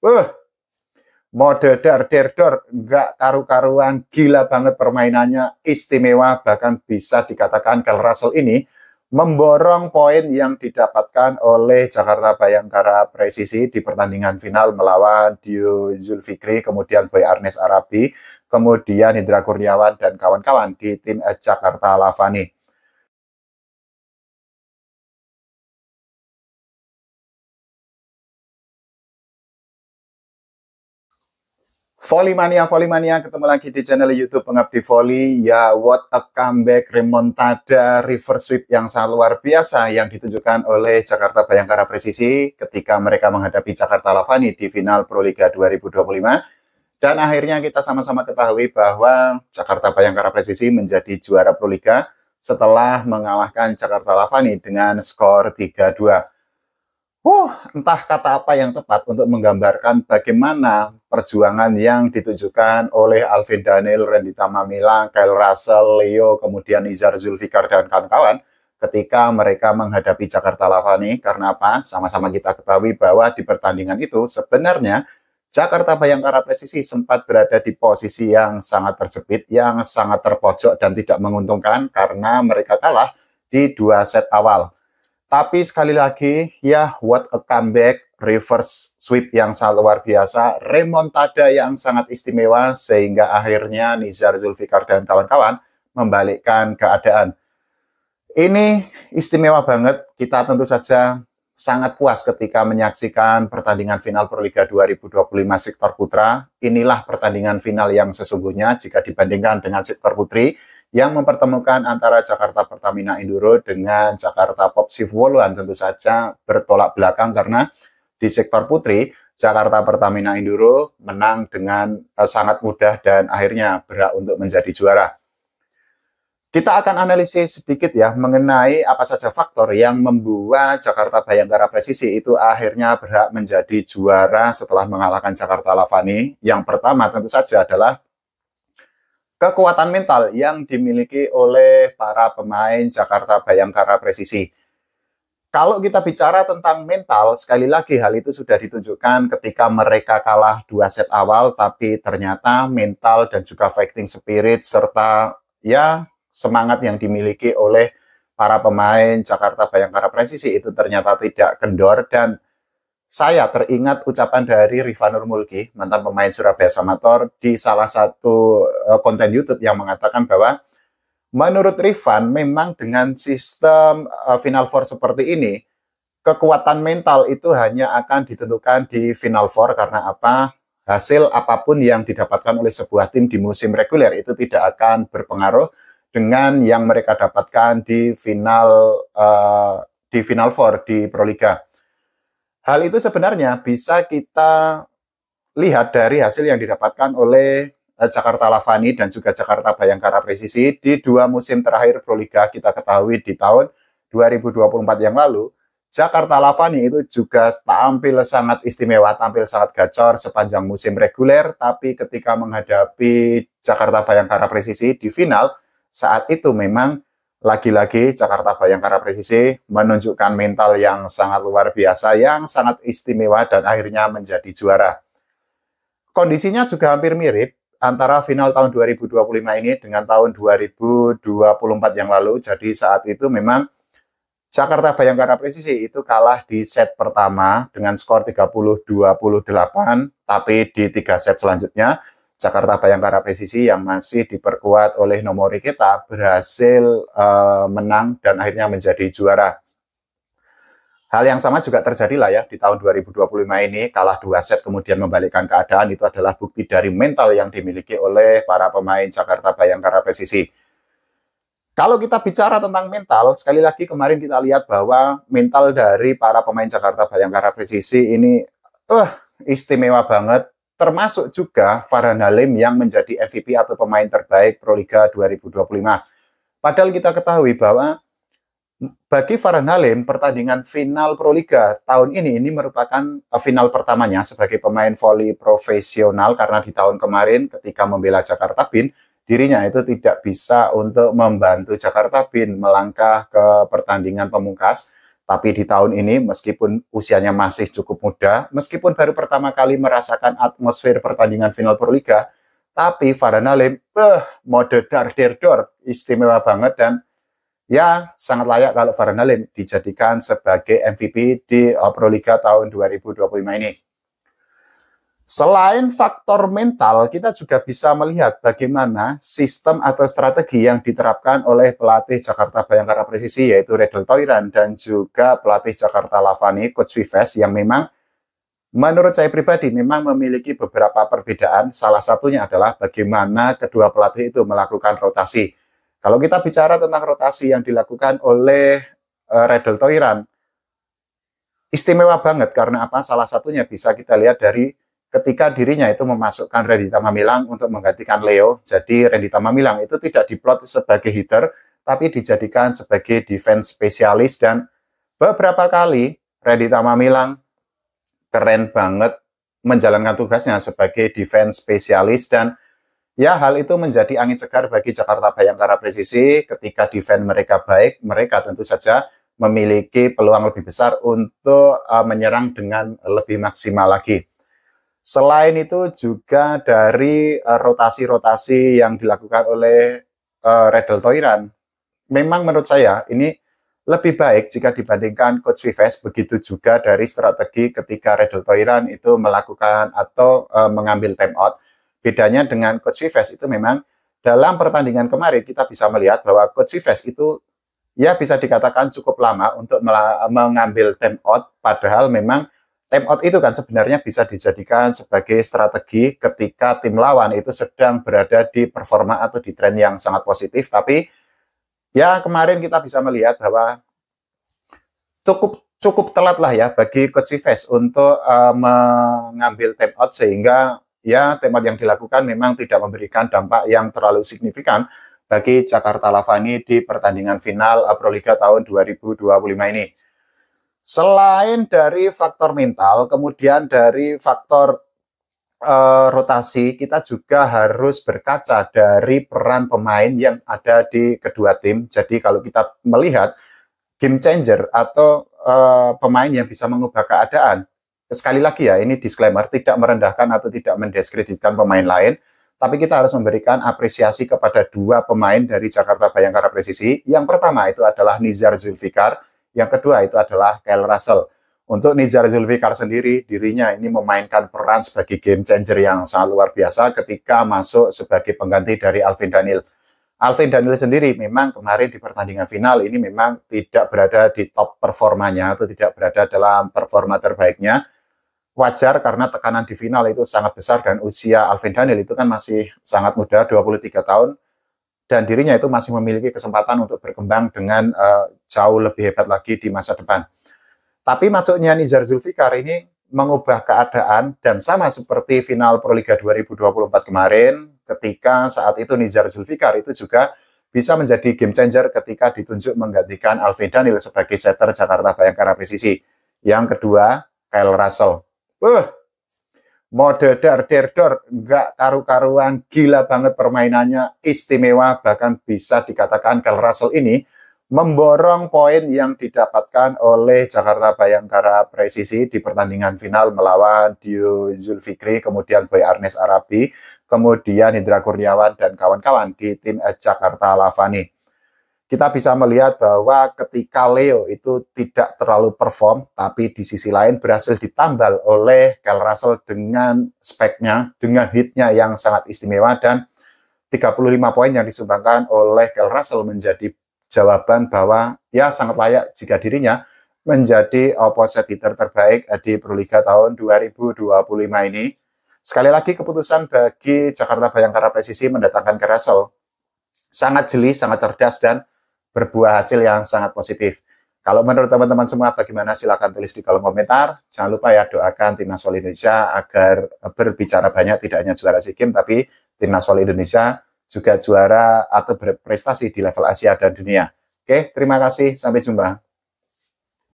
Wah, mode dar der dor, nggak karu-karuan, gila banget permainannya, istimewa, bahkan bisa dikatakan Kyle Russell ini memborong poin yang didapatkan oleh Jakarta Bayangkara Presisi di pertandingan final melawan Dio Zulfikri, kemudian Boy Arnes Arabi, kemudian Indra Kurniawan dan kawan-kawan di tim Jakarta Lavani. Volley Mania, ketemu lagi di channel YouTube Pengabdi Volley. Ya, what a comeback, remontada, reverse sweep yang sangat luar biasa yang ditunjukkan oleh Jakarta Bayangkara Presisi ketika mereka menghadapi Jakarta Lavani di final Proliga 2025. Dan akhirnya kita sama-sama ketahui bahwa Jakarta Bayangkara Presisi menjadi juara Proliga setelah mengalahkan Jakarta Lavani dengan skor 3-2. Entah kata apa yang tepat untuk menggambarkan bagaimana perjuangan yang ditunjukkan oleh Alvin Daniel, Rendita Mamila, Kyle Russell, Leo, kemudian Izar Zulfikar, dan kawan-kawan ketika mereka menghadapi Jakarta Lavani. Karena apa? Sama-sama kita ketahui bahwa di pertandingan itu sebenarnya Jakarta Bayangkara Presisi sempat berada di posisi yang sangat terjepit, yang sangat terpojok dan tidak menguntungkan karena mereka kalah di 2 set awal. Tapi sekali lagi, ya, what a comeback, reverse sweep yang sangat luar biasa, remontada yang sangat istimewa, sehingga akhirnya Nizar Zulfikar dan kawan-kawan membalikkan keadaan. Ini istimewa banget, kita tentu saja sangat puas ketika menyaksikan pertandingan final Proliga 2025 sektor putra. Inilah pertandingan final yang sesungguhnya jika dibandingkan dengan sektor putri, yang mempertemukan antara Jakarta Pertamina Enduro dengan Jakarta Popsif Woluan. Tentu saja bertolak belakang karena di sektor putri, Jakarta Pertamina Enduro menang dengan sangat mudah dan akhirnya berhak untuk menjadi juara. Kita akan analisis sedikit ya mengenai apa saja faktor yang membuat Jakarta Bayangkara Presisi itu akhirnya berhak menjadi juara setelah mengalahkan Jakarta Lavani. Yang pertama tentu saja adalah kekuatan mental yang dimiliki oleh para pemain Jakarta Bayangkara Presisi. Kalau kita bicara tentang mental, sekali lagi hal itu sudah ditunjukkan ketika mereka kalah 2 set awal, tapi ternyata mental dan juga fighting spirit serta ya semangat yang dimiliki oleh para pemain Jakarta Bayangkara Presisi itu ternyata tidak kendor. Dan saya teringat ucapan dari Rifanur Mulki, mantan pemain Surabaya Samator, di salah satu konten YouTube yang mengatakan bahwa menurut Rifan, memang dengan sistem Final Four seperti ini, kekuatan mental itu hanya akan ditentukan di Final Four. Karena apa? Hasil apapun yang didapatkan oleh sebuah tim di musim reguler itu tidak akan berpengaruh dengan yang mereka dapatkan di Final Four di Proliga. Hal itu sebenarnya bisa kita lihat dari hasil yang didapatkan oleh Jakarta Lavani dan juga Jakarta Bayangkara Presisi di 2 musim terakhir Proliga. Kita ketahui di tahun 2024 yang lalu, Jakarta Lavani itu juga tampil sangat istimewa, tampil sangat gacor sepanjang musim reguler, tapi ketika menghadapi Jakarta Bayangkara Presisi di final, saat itu memang lagi-lagi Jakarta Bayangkara Presisi menunjukkan mental yang sangat luar biasa, yang sangat istimewa dan akhirnya menjadi juara. Kondisinya juga hampir mirip antara final tahun 2025 ini dengan tahun 2024 yang lalu. Jadi saat itu memang Jakarta Bayangkara Presisi itu kalah di set pertama dengan skor 30-28, tapi di 3 set selanjutnya Jakarta Bayangkara Presisi yang masih diperkuat oleh Nomori Kita berhasil menang dan akhirnya menjadi juara. Hal yang sama juga terjadi lah ya di tahun 2025 ini, kalah 2 set kemudian membalikkan keadaan. Itu adalah bukti dari mental yang dimiliki oleh para pemain Jakarta Bayangkara Presisi. Kalau kita bicara tentang mental, sekali lagi kemarin kita lihat bahwa mental dari para pemain Jakarta Bayangkara Presisi ini istimewa banget. Termasuk juga Farhan Halim yang menjadi MVP atau pemain terbaik Proliga 2025. Padahal kita ketahui bahwa bagi Farhan Halim, pertandingan final Proliga tahun ini merupakan final pertamanya sebagai pemain voli profesional, karena di tahun kemarin ketika membela Jakarta Bin, dirinya itu tidak bisa untuk membantu Jakarta Bin melangkah ke pertandingan pemungkas. Tapi di tahun ini, meskipun usianya masih cukup muda, meskipun baru pertama kali merasakan atmosfer pertandingan final Proliga, tapi Farhan Halim, mode dar der dor, istimewa banget, dan ya sangat layak kalau Farhan Halim dijadikan sebagai MVP di Proliga tahun 2025 ini. Selain faktor mental, kita juga bisa melihat bagaimana sistem atau strategi yang diterapkan oleh pelatih Jakarta Bhayangkara Presisi, yaitu Redel Toiran, dan juga pelatih Jakarta Lavani, Coach Vives, yang memang menurut saya pribadi memang memiliki beberapa perbedaan. Salah satunya adalah bagaimana kedua pelatih itu melakukan rotasi. Kalau kita bicara tentang rotasi yang dilakukan oleh Redel Toiran, istimewa banget karena apa? Salah satunya bisa kita lihat dari ketika dirinya itu memasukkan Randy Tamamilang untuk menggantikan Leo. Jadi Randy Tamamilang itu tidak diplot sebagai hitter, tapi dijadikan sebagai defense spesialis, dan beberapa kali Randy Tamamilang keren banget menjalankan tugasnya sebagai defense spesialis, dan ya hal itu menjadi angin segar bagi Jakarta Bhayangkara Presisi. Ketika defense mereka baik, mereka tentu saja memiliki peluang lebih besar untuk menyerang dengan lebih maksimal lagi. Selain itu juga dari rotasi-rotasi yang dilakukan oleh Redel Toiran, memang menurut saya ini lebih baik jika dibandingkan Coach Vives. Begitu juga dari strategi ketika Redel Toiran itu melakukan atau mengambil time out. Bedanya dengan Coach Vives itu memang dalam pertandingan kemarin kita bisa melihat bahwa Coach Vives itu ya bisa dikatakan cukup lama untuk mengambil time out, padahal memang time out itu kan sebenarnya bisa dijadikan sebagai strategi ketika tim lawan itu sedang berada di performa atau di tren yang sangat positif. Tapi ya kemarin kita bisa melihat bahwa cukup telat lah ya bagi Coach Vives untuk mengambil time out, sehingga ya time out yang dilakukan memang tidak memberikan dampak yang terlalu signifikan bagi Jakarta Lavani di pertandingan final Proliga tahun 2025 ini. Selain dari faktor mental, kemudian dari faktor rotasi, kita juga harus berkaca dari peran pemain yang ada di kedua tim. Jadi kalau kita melihat game changer atau pemain yang bisa mengubah keadaan, sekali lagi ya, ini disclaimer, tidak merendahkan atau tidak mendiskreditkan pemain lain, tapi kita harus memberikan apresiasi kepada dua pemain dari Jakarta Bhayangkara Presisi. Yang pertama itu adalah Nizar Zulfikar, yang kedua itu adalah Kyle Russell. Untuk Nizar Zulfikar sendiri, dirinya ini memainkan peran sebagai game changer yang sangat luar biasa ketika masuk sebagai pengganti dari Alvin Daniel. Alvin Daniel sendiri memang kemarin di pertandingan final ini memang tidak berada di top performanya atau tidak berada dalam performa terbaiknya. Wajar karena tekanan di final itu sangat besar, dan usia Alvin Daniel itu kan masih sangat muda, 23 tahun. Dan dirinya itu masih memiliki kesempatan untuk berkembang dengan jauh lebih hebat lagi di masa depan. Tapi masuknya Nizar Zulfikar ini mengubah keadaan, dan sama seperti final Proliga 2024 kemarin, ketika saat itu Nizar Zulfikar itu juga bisa menjadi game changer ketika ditunjuk menggantikan Alvin Daniel sebagai setter Jakarta Bhayangkara Presisi. Yang kedua, Kyle Russell. Mode dar der dor, nggak karu-karuan, gila banget permainannya, istimewa, bahkan bisa dikatakan Kyle Russell ini memborong poin yang didapatkan oleh Jakarta Bhayangkara Presisi di pertandingan final melawan Dio Zulfikri, kemudian Boy Arnes Arabi, kemudian Indra Kurniawan dan kawan-kawan di tim Jakarta Lavani. Kita bisa melihat bahwa ketika Leo itu tidak terlalu perform, tapi di sisi lain berhasil ditambal oleh Kyle Russell dengan speknya, dengan hitnya yang sangat istimewa, dan 35 poin yang disumbangkan oleh Kyle Russell menjadi jawaban bahwa ya sangat layak jika dirinya menjadi opposite hitter terbaik di Proliga tahun 2025 ini. Sekali lagi keputusan bagi Jakarta Bhayangkara Presisi mendatangkan Kyle Russell sangat jeli, sangat cerdas, dan berbuah hasil yang sangat positif. Kalau menurut teman-teman semua bagaimana, silahkan tulis di kolom komentar. Jangan lupa ya, doakan Timnas Voli Indonesia agar berbicara banyak, tidak hanya juara SEA Games, tapi Timnas Voli Indonesia juga juara atau berprestasi di level Asia dan dunia. Oke, terima kasih. Sampai jumpa.